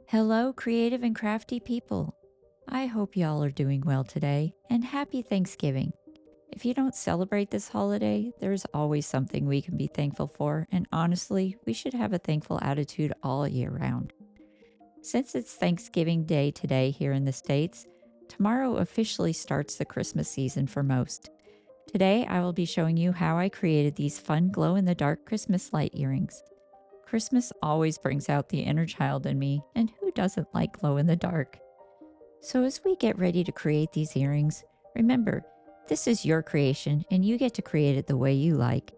Hello, creative and crafty people. I hope y'all are doing well today, and happy Thanksgiving. If you don't celebrate this holiday, there's always something we can be thankful for, and honestly, we should have a thankful attitude all year round. Since it's Thanksgiving Day today here in the States, tomorrow officially starts the Christmas season for most. Today, I will be showing you how I created these fun glow in the dark Christmas light earrings. Christmas always brings out the inner child in me, and who doesn't like glow in the dark? So, as we get ready to create these earrings, remember, this is your creation and you get to create it the way you like.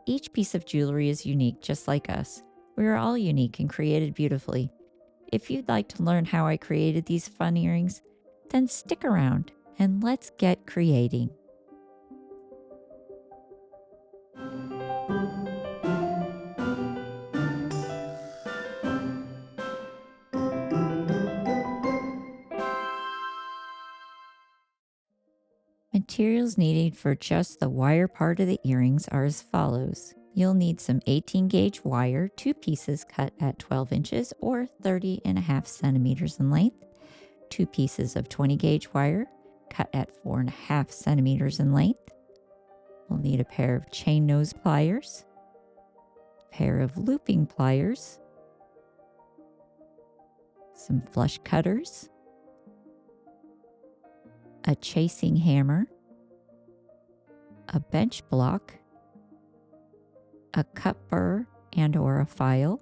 Each piece of jewelry is unique, just like us. We are all unique and created beautifully. If you'd like to learn how I created these fun earrings, then stick around and let's get creating. Materials needed for just the wire part of the earrings are as follows. You'll need some 18 gauge wire, 2 pieces cut at 12 inches or 30.5 centimeters in length, 2 pieces of 20 gauge wire cut at 4.5 centimeters in length. We'll need a pair of chain nose pliers, a pair of looping pliers, some flush cutters, a chasing hammer, a bench block, a cup burr and or a file.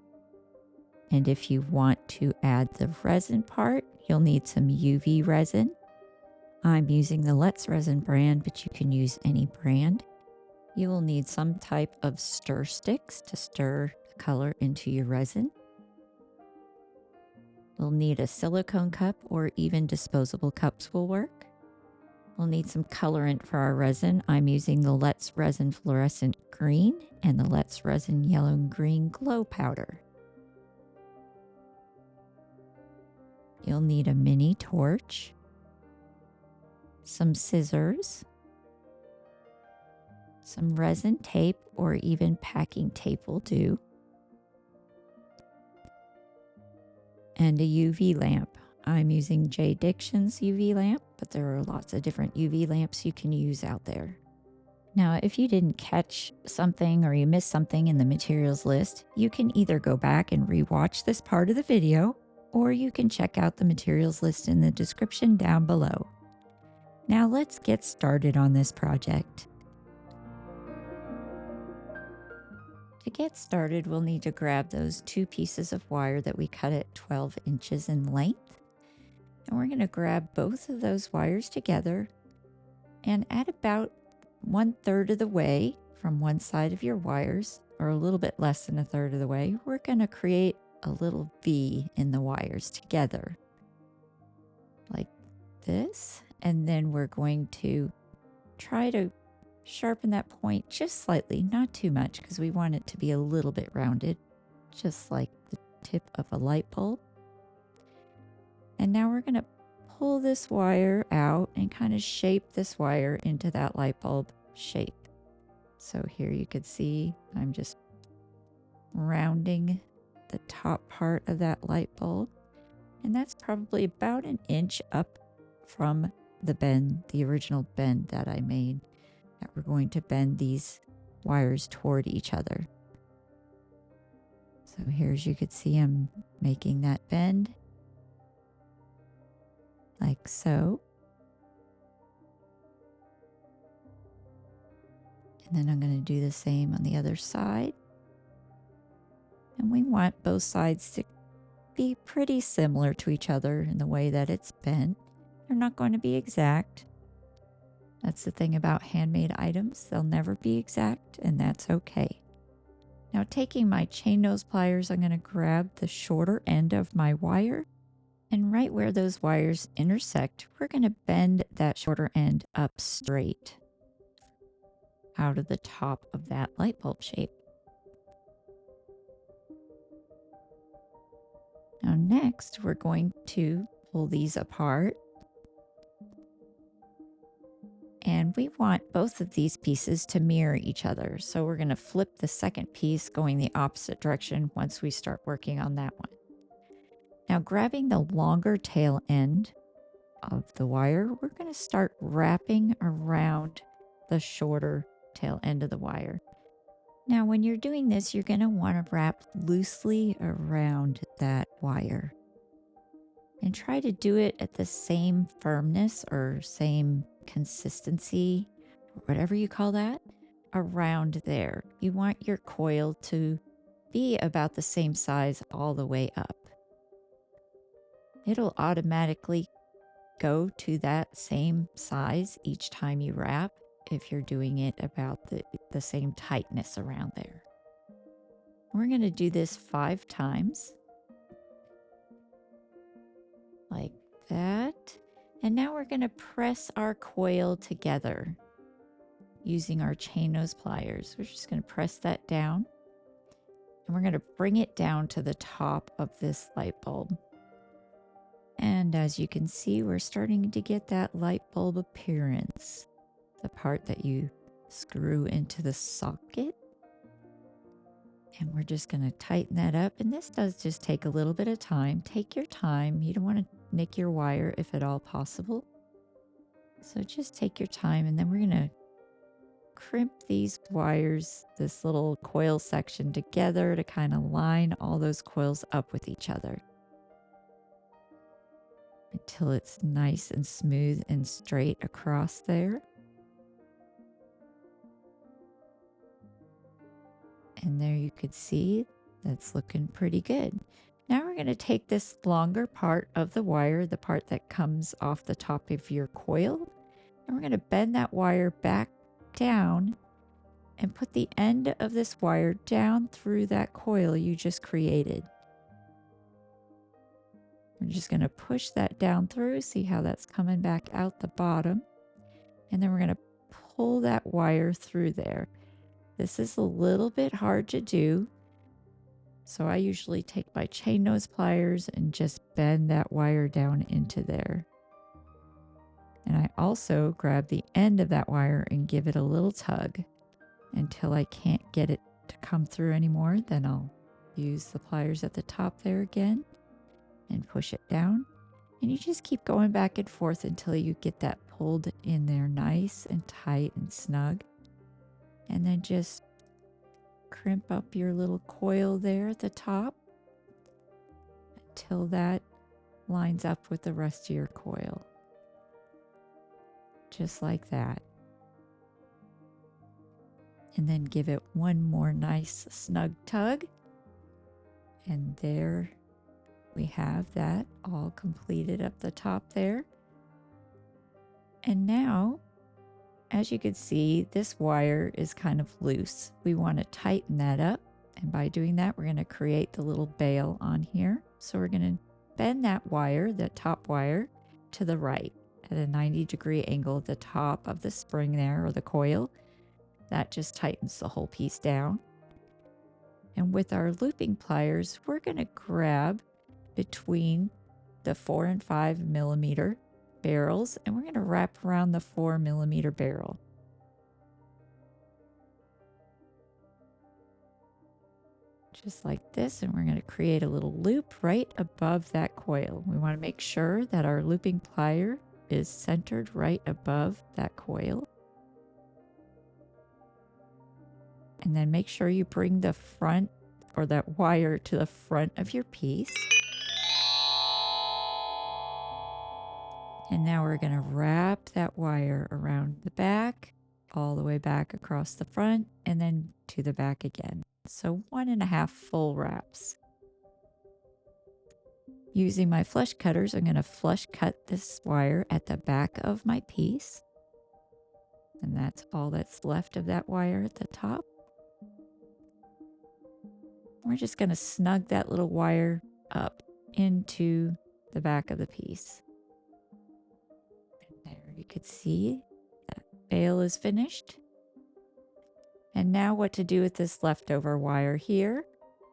And if you want to add the resin part, you'll need some UV resin. I'm using the Let's Resin brand, but you can use any brand. You will need some type of stir sticks to stir the color into your resin. We'll need a silicone cup or even disposable cups will work. We'll need some colorant for our resin. I'm using the Let's Resin Fluorescent Green and the Let's Resin Yellow and Green Glow Powder. You'll need a mini torch, some scissors, some resin tape or even packing tape will do, and a UV lamp. I'm using JDiction's UV lamp, but there are lots of different UV lamps you can use out there. Now, if you didn't catch something or you missed something in the materials list, you can either go back and rewatch this part of the video, or you can check out the materials list in the description down below. Now let's get started on this project. To get started, we'll need to grab those 2 pieces of wire that we cut at 12 inches in length. And we're going to grab both of those wires together, and at about 1/3 of the way from one side of your wires, or a little bit less than 1/3 of the way, we're going to create a little V in the wires together, like this. And then we're going to try to sharpen that point just slightly, not too much, because we want it to be a little bit rounded, just like the tip of a light bulb. And now we're going to pull this wire out and kind of shape this wire into that light bulb shape. So here you could see I'm just rounding the top part of that light bulb. And that's probably about 1 inch up from the bend, the original bend that I made, that we're going to bend these wires toward each other. So here, as you could see, I'm making that bend like so. And then I'm going to do the same on the other side. And we want both sides to be pretty similar to each other in the way that it's bent. They're not going to be exact. That's the thing about handmade items. They'll never be exact, and that's okay. Now, taking my chain nose pliers, I'm going to grab the shorter end of my wire, and right where those wires intersect, we're going to bend that shorter end up straight out of the top of that light bulb shape. Now next, we're going to pull these apart. And we want both of these pieces to mirror each other. So we're going to flip the second piece going the opposite direction once we start working on that one. Now, grabbing the longer tail end of the wire, we're going to start wrapping around the shorter tail end of the wire. Now, when you're doing this, you're going to want to wrap loosely around that wire and try to do it at the same firmness or same consistency, whatever you call that, around there. You want your coil to be about the same size all the way up. It'll automatically go to that same size each time you wrap if you're doing it about the same tightness around there. We're going to do this 5 times. Like that. And now we're going to press our coil together using our chain nose pliers. We're just going to press that down. And we're going to bring it down to the top of this light bulb. And as you can see, we're starting to get that light bulb appearance. The part that you screw into the socket. And we're just going to tighten that up. And this does just take a little bit of time. Take your time. You don't want to nick your wire if at all possible. So just take your time. And then we're going to crimp these wires, this little coil section together to kind of line all those coils up with each other. Until it's nice and smooth and straight across there. And there you could see that's looking pretty good. Now we're going to take this longer part of the wire, the part that comes off the top of your coil, and we're going to bend that wire back down and put the end of this wire down through that coil you just created. We're just going to push that down through, see how that's coming back out the bottom, and then we're going to pull that wire through there. This is a little bit hard to do, so I usually take my chain nose pliers and just bend that wire down into there. And I also grab the end of that wire and give it a little tug until I can't get it to come through anymore. Then I'll use the pliers at the top there again and push it down. And you just keep going back and forth until you get that pulled in there nice and tight and snug. And then just crimp up your little coil there at the top until that lines up with the rest of your coil. Just like that. And then give it one more nice snug tug. And there we have that all completed up the top there. And now, as you can see, this wire is kind of loose. We want to tighten that up. And by doing that, we're going to create the little bail on here. So we're going to bend that wire, the top wire, to the right at a 90-degree angle at the top of the spring there, or the coil. That just tightens the whole piece down. And with our looping pliers, we're going to grab between the 4 and 5 millimeter barrels, and we're going to wrap around the 4 millimeter barrel. Just like this, and we're going to create a little loop right above that coil. We want to make sure that our looping plier is centered right above that coil. And then make sure you bring the front or that wire to the front of your piece. And now we're going to wrap that wire around the back, all the way back across the front, and then to the back again. So 1.5 full wraps. Using my flush cutters, I'm going to flush cut this wire at the back of my piece. And that's all that's left of that wire at the top. We're just going to snug that little wire up into the back of the piece. And there you could see that bail is finished. And now what to do with this leftover wire here?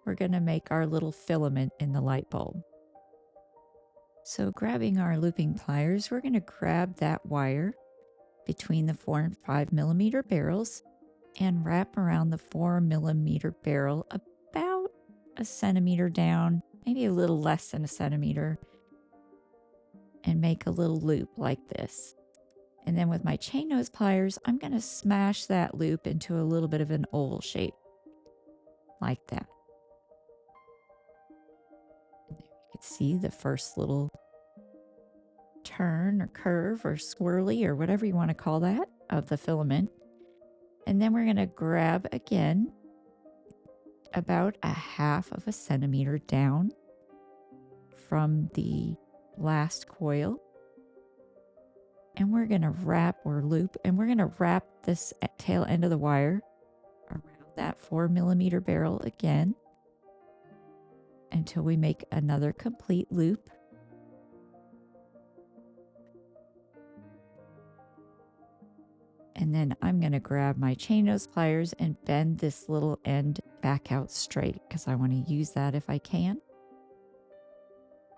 We're going to make our little filament in the light bulb. So grabbing our looping pliers, we're going to grab that wire between the 4 and 5 millimeter barrels and wrap around the 4 millimeter barrel about a centimeter down maybe a little less than a centimeter, and make a little loop like this. And then with my chain nose pliers, I'm going to smash that loop into a little bit of an oval shape like that. And there you can see the first little turn or curve or swirly or whatever you want to call that of the filament. And then we're going to grab again about a 1/2 centimeter down from the last coil. And we're going to wrap or loop, and we're going to wrap this tail end of the wire around that 4mm barrel again until we make another complete loop. And then I'm going to grab my chain nose pliers and bend this little end back out straight because I want to use that if I can.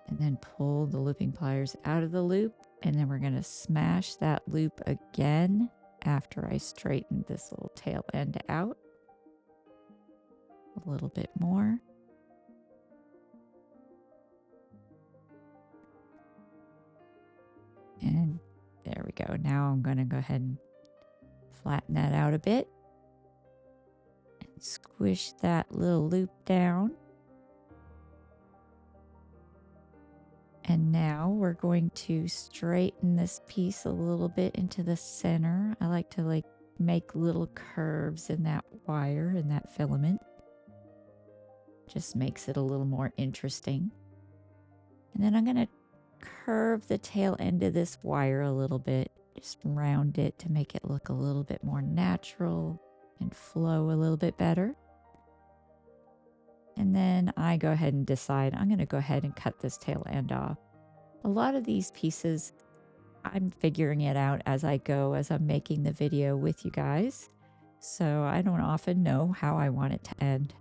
And then pull the looping pliers out of the loop. And then we're going to smash that loop again after I straighten this little tail end out. A little bit more. And there we go. Now I'm going to go ahead and flatten that out a bit. And squish that little loop down. And now we're going to straighten this piece a little bit into the center. I like to make little curves in that wire and that filament. Just makes it a little more interesting. And then I'm going to curve the tail end of this wire a little bit. Just round it to make it look a little bit more natural and flow a little bit better. And then I go ahead and decide I'm going to go ahead and cut this tail end off. A lot of these pieces, I'm figuring it out as I go, as I'm making the video with you guys. So I don't often know how I want it to end.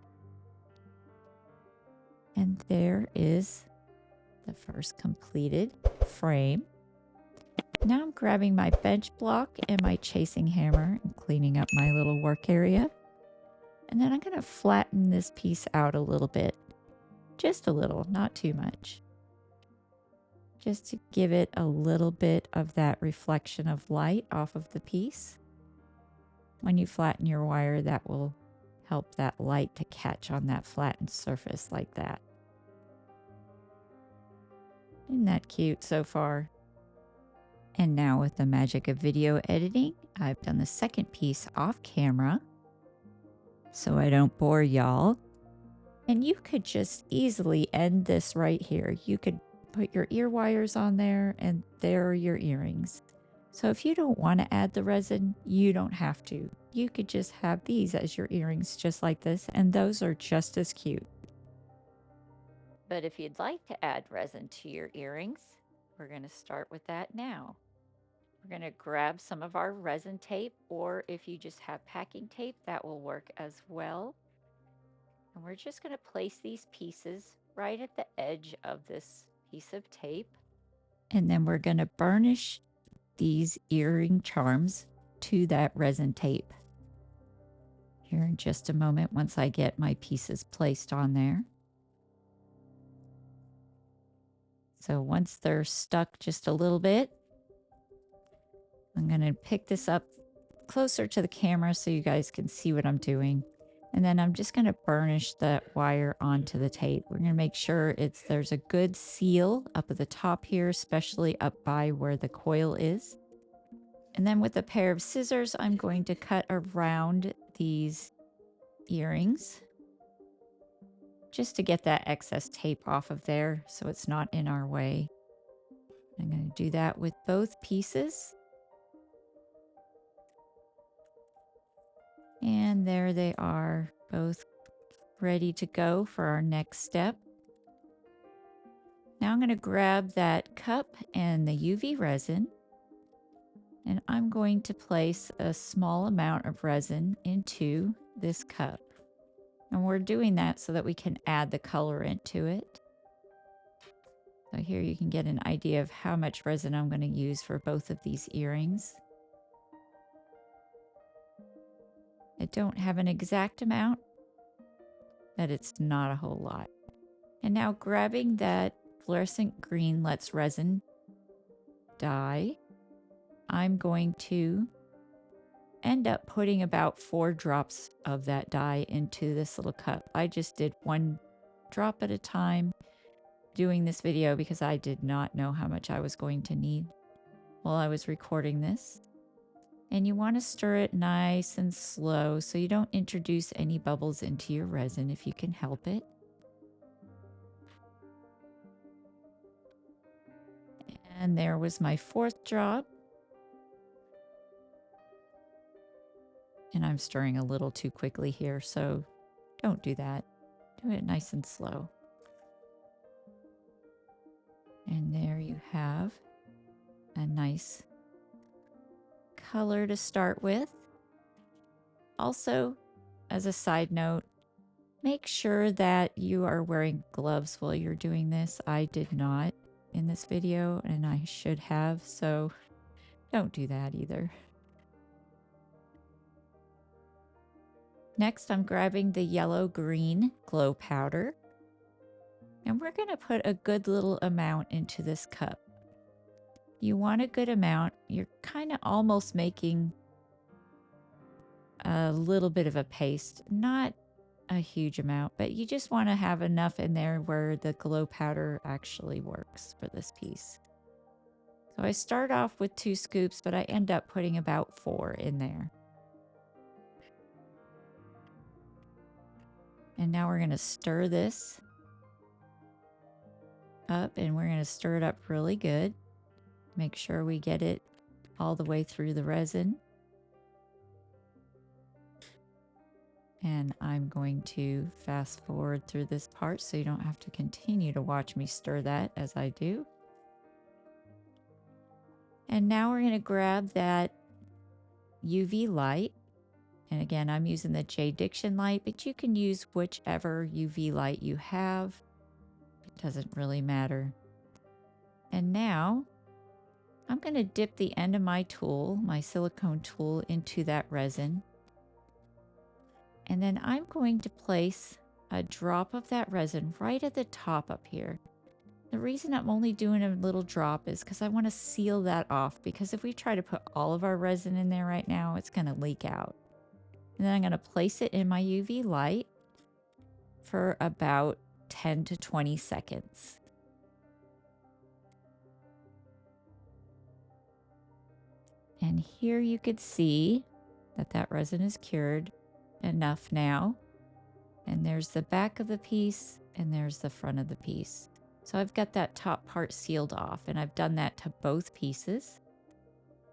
And there is the first completed frame. Now I'm grabbing my bench block and my chasing hammer and cleaning up my little work area. And then I'm going to flatten this piece out a little bit. Just a little, not too much. Just to give it a little bit of that reflection of light off of the piece. When you flatten your wire, that will help that light to catch on that flattened surface like that. Isn't that cute so far? And now with the magic of video editing, I've done the second piece off camera so I don't bore y'all. And you could just easily end this right here. You could put your ear wires on there and there are your earrings. So if you don't want to add the resin, you don't have to. You could just have these as your earrings just like this, and those are just as cute. But if you'd like to add resin to your earrings, we're going to start with that now. We're going to grab some of our resin tape, or if you just have packing tape, that will work as well. And we're just going to place these pieces right at the edge of this piece of tape. And then we're going to burnish these earring charms to that resin tape. Here in just a moment, once I get my pieces placed on there. So once they're stuck just a little bit, I'm going to pick this up closer to the camera so you guys can see what I'm doing. And then I'm just going to burnish that wire onto the tape. We're going to make sure there's a good seal up at the top here, especially up by where the coil is. And then with a pair of scissors, I'm going to cut around these earrings just to get that excess tape off of there so it's not in our way. I'm going to do that with both pieces. And there they are, both ready to go for our next step. Now I'm going to grab that cup and the UV resin, and I'm going to place a small amount of resin into this cup. And we're doing that so that we can add the colorant to it. So here you can get an idea of how much resin I'm going to use for both of these earrings. I don't have an exact amount, but it's not a whole lot. And now grabbing that fluorescent green Let's Resin dye, I'm going to end up putting about 4 drops of that dye into this little cup. I just did 1 drop at a time doing this video because I did not know how much I was going to need while I was recording this. And you want to stir it nice and slow so you don't introduce any bubbles into your resin if you can help it. And there was my 4th drop. And I'm stirring a little too quickly here, so don't do that. Do it nice and slow. And there you have a nice color to start with. Also, as a side note, make sure that you are wearing gloves while you're doing this. I did not in this video, and I should have, so don't do that either. Next, I'm grabbing the yellow-green glow powder, and we're going to put a good little amount into this cup. You want a good amount. You're kind of almost making a little bit of a paste, not a huge amount, but you just want to have enough in there where the glow powder actually works for this piece. So I start off with 2 scoops, but I end up putting about 4 in there. And now we're going to stir this up, and we're going to stir it up really good. Make sure we get it all the way through the resin. And I'm going to fast forward through this part so you don't have to continue to watch me stir that as I do. And now we're going to grab that UV light. And again, I'm using the JDiction light, but you can use whichever UV light you have. It doesn't really matter. And now I'm going to dip the end of my tool, my silicone tool, into that resin. And then I'm going to place a drop of that resin right at the top up here. The reason I'm only doing a little drop is because I want to seal that off, because if we try to put all of our resin in there right now, it's going to leak out. And then I'm going to place it in my UV light for about 10 to 20 seconds. And here you could see that that resin is cured enough now. And there's the back of the piece and there's the front of the piece. So I've got that top part sealed off, and I've done that to both pieces.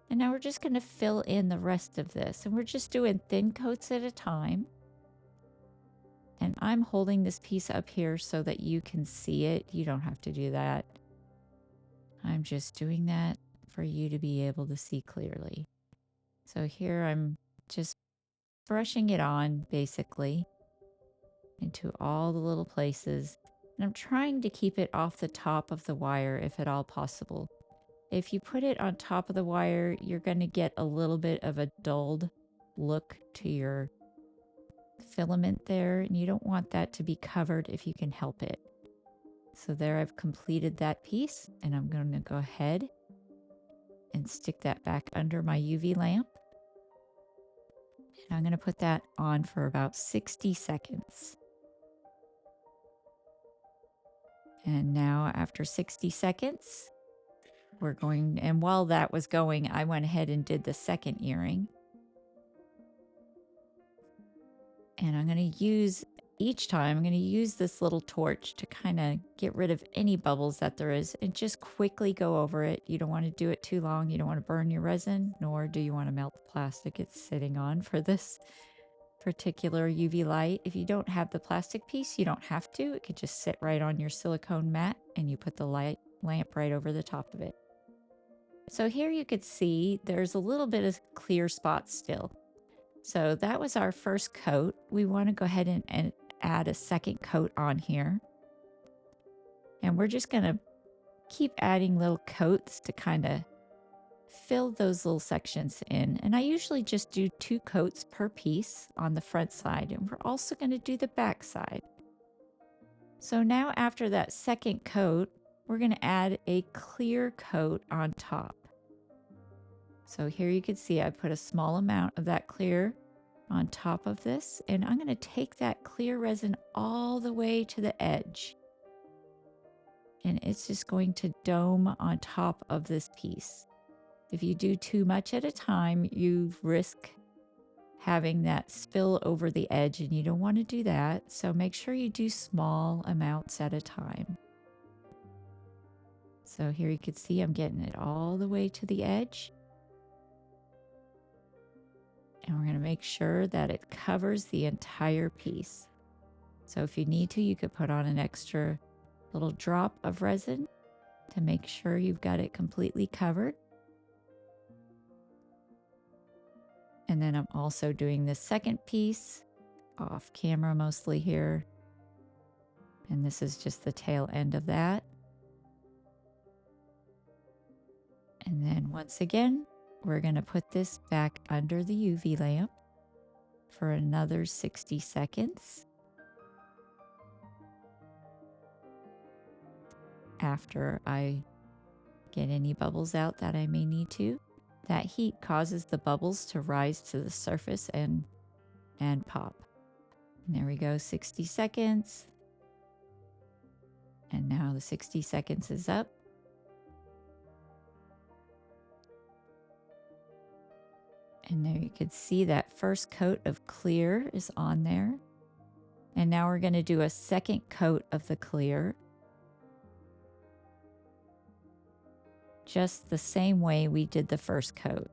And now we're just going to fill in the rest of this, and we're just doing thin coats at a time. And I'm holding this piece up here so that you can see it. You don't have to do that. I'm just doing that for you to be able to see clearly. So here I'm just brushing it on basically into all the little places. And I'm trying to keep it off the top of the wire if at all possible. If you put it on top of the wire, you're going to get a little bit of a dulled look to your filament there, and you don't want that to be covered if you can help it. So there, I've completed that piece, and I'm going to go ahead and stick that back under my UV lamp. And I'm going to put that on for about 60 seconds. And now after 60 seconds, we're going, and while that was going, I went ahead and did the second earring. And I'm going to use, each time, I'm going to use this little torch to kind of get rid of any bubbles that there is and just quickly go over it. You don't want to do it too long. You don't want to burn your resin, nor do you want to melt the plastic it's sitting on for this particular UV light. If you don't have the plastic piece, you don't have to. It could just sit right on your silicone mat, and you put the lamp right over the top of it. So here you could see there's a little bit of clear spots still. So that was our first coat. We want to go ahead and add a second coat on here. And we're just going to keep adding little coats to kind of fill those little sections in. And I usually just do 2 coats per piece on the front side. And we're also going to do the back side. So now after that second coat, we're going to add a clear coat on top. So here you can see I put a small amount of that clear on top of this, and I'm going to take that clear resin all the way to the edge. And it's just going to dome on top of this piece. If you do too much at a time, you risk having that spill over the edge, and you don't want to do that. So make sure you do small amounts at a time. So here you can see I'm getting it all the way to the edge. And we're going to make sure that it covers the entire piece. So if you need to, you could put on an extra little drop of resin to make sure you've got it completely covered. And then I'm also doing the second piece off camera mostly here. And this is just the tail end of that. And then once again, we're going to put this back under the UV lamp for another 60 seconds. After I get any bubbles out that I may need to. That heat causes the bubbles to rise to the surface and pop. And there we go, 60 seconds. And now the 60 seconds is up. And there you can see that first coat of clear is on there. And now we're going to do a second coat of the clear. Just the same way we did the first coat.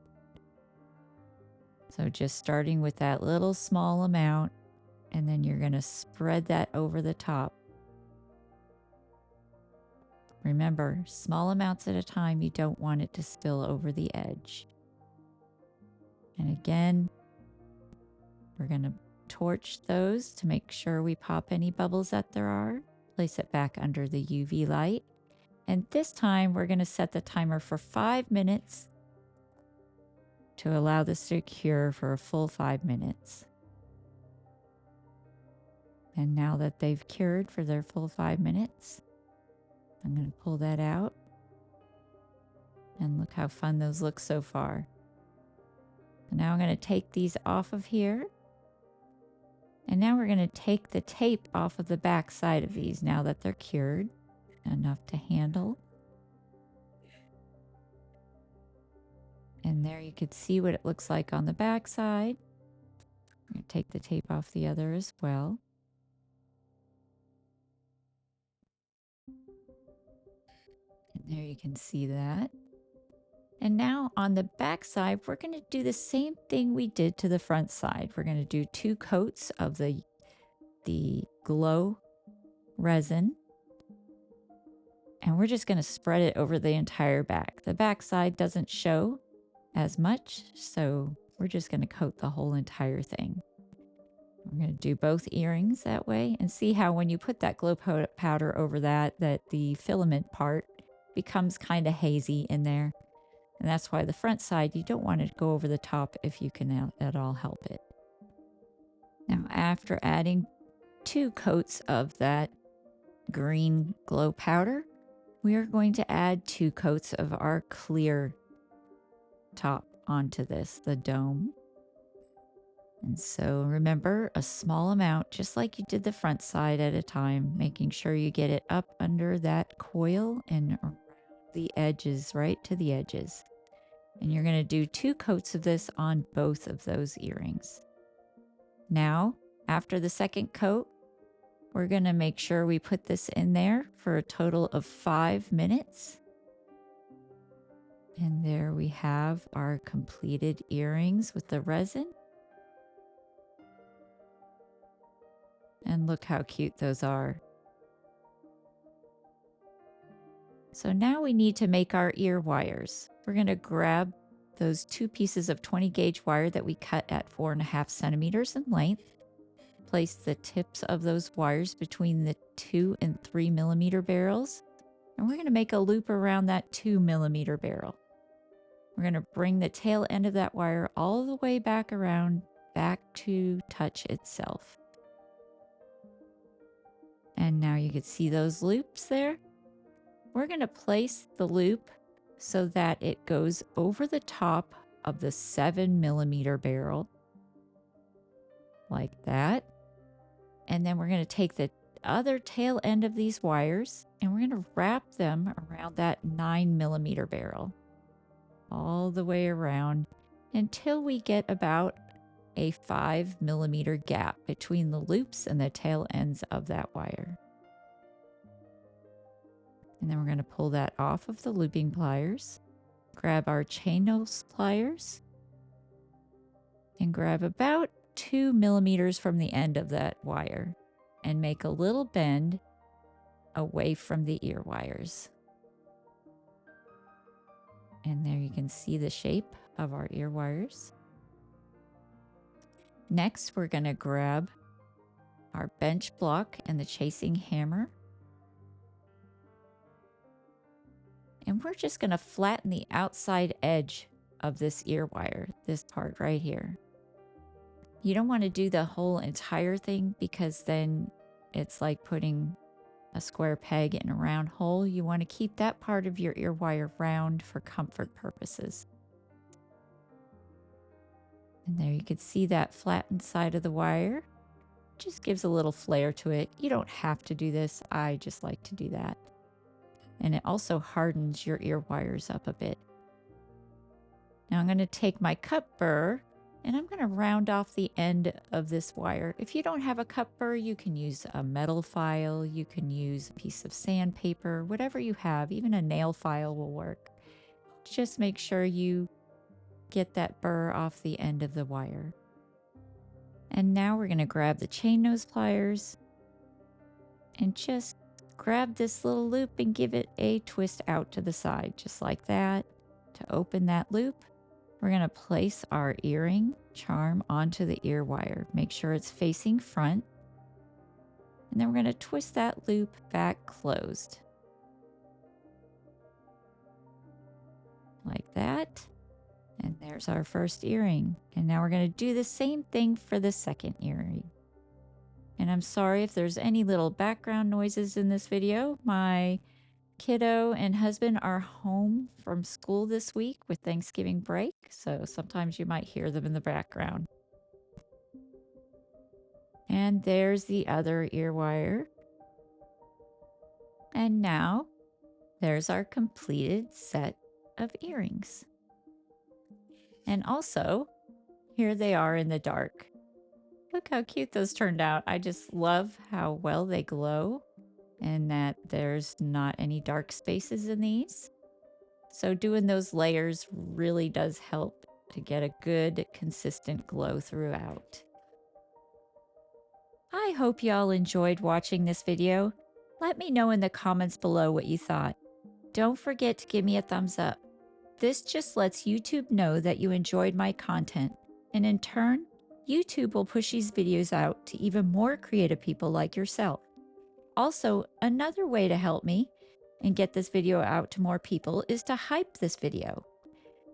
So just starting with that little small amount, and then you're going to spread that over the top. Remember, small amounts at a time, you don't want it to spill over the edge. And again, we're going to torch those to make sure we pop any bubbles that there are. Place it back under the UV light. And this time we're going to set the timer for 5 minutes to allow this to cure for a full 5 minutes. And now that they've cured for their full 5 minutes, I'm going to pull that out. And look how fun those look so far. And now I'm going to take these off of here. And now we're going to take the tape off of the back side of these now that they're cured enough to handle. And there you can see what it looks like on the back side. I'm going to take the tape off the other as well. And there you can see that. And now on the back side, we're going to do the same thing we did to the front side. We're going to do 2 coats of the glow resin. And we're just going to spread it over the entire back. The back side doesn't show as much, so we're just going to coat the whole entire thing. We're going to do both earrings that way, and see how when you put that glow powder over that the filament part becomes kind of hazy in there. And that's why the front side, you don't want it to go over the top if you can at all help it. Now, after adding 2 coats of that green glow powder, we are going to add 2 coats of our clear top onto this, the dome. And so remember, a small amount, just like you did the front side at a time, making sure you get it up under that coil and around the edges, right to the edges. And you're going to do 2 coats of this on both of those earrings. Now, after the second coat, we're going to make sure we put this in there for a total of 5 minutes. And there we have our completed earrings with the resin. And look how cute those are. So now we need to make our ear wires. We're going to grab those 2 pieces of 20 gauge wire that we cut at 4.5 centimeters in length. Place the tips of those wires between the 2 and 3 millimeter barrels. And we're going to make a loop around that 2 millimeter barrel. We're going to bring the tail end of that wire all the way back around, back to touch itself. And now you can see those loops there. We're going to place the loop so that it goes over the top of the 7mm barrel, like that. And then we're going to take the other tail end of these wires and we're going to wrap them around that 9mm barrel all the way around until we get about a 5mm gap between the loops and the tail ends of that wire. And then we're going to pull that off of the looping pliers, grab our chain nose pliers, and grab about 2mm from the end of that wire and make a little bend away from the ear wires. And there you can see the shape of our ear wires. Next, we're going to grab our bench block and the chasing hammer. And we're just going to flatten the outside edge of this ear wire, this part right here. You don't want to do the whole entire thing because then it's like putting a square peg in a round hole. You want to keep that part of your ear wire round for comfort purposes. And there you can see that flattened side of the wire. Just gives a little flair to it. You don't have to do this. I just like to do that. And it also hardens your ear wires up a bit. Now I'm going to take my cut burr and I'm going to round off the end of this wire. If you don't have a cut burr, you can use a metal file, you can use a piece of sandpaper, whatever you have, even a nail file will work. Just make sure you get that burr off the end of the wire. And now we're going to grab the chain nose pliers and just grab this little loop and give it a twist out to the side, just like that. To open that loop, we're going to place our earring charm onto the ear wire. Make sure it's facing front. And then we're going to twist that loop back closed. Like that. And there's our first earring. And now we're going to do the same thing for the second earring. And I'm sorry if there's any little background noises in this video. My kiddo and husband are home from school this week with Thanksgiving break, so sometimes you might hear them in the background. And there's the other ear wire. And now there's our completed set of earrings. And also, here they are in the dark. Look how cute those turned out. I just love how well they glow and that there's not any dark spaces in these. So doing those layers really does help to get a good, consistent glow throughout. I hope y'all enjoyed watching this video. Let me know in the comments below what you thought. Don't forget to give me a thumbs up. This just lets YouTube know that you enjoyed my content, and in turn, YouTube will push these videos out to even more creative people like yourself. Also, another way to help me and get this video out to more people is to hype this video.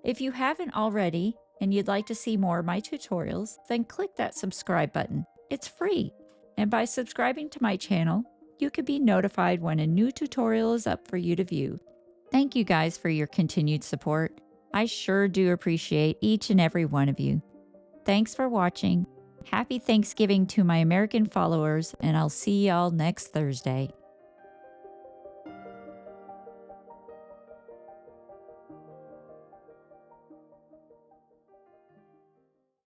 If you haven't already and you'd like to see more of my tutorials, then click that subscribe button. It's free. And by subscribing to my channel, you can be notified when a new tutorial is up for you to view. Thank you guys for your continued support. I sure do appreciate each and every one of you. Thanks for watching. Happy Thanksgiving to my American followers, and I'll see y'all next Thursday.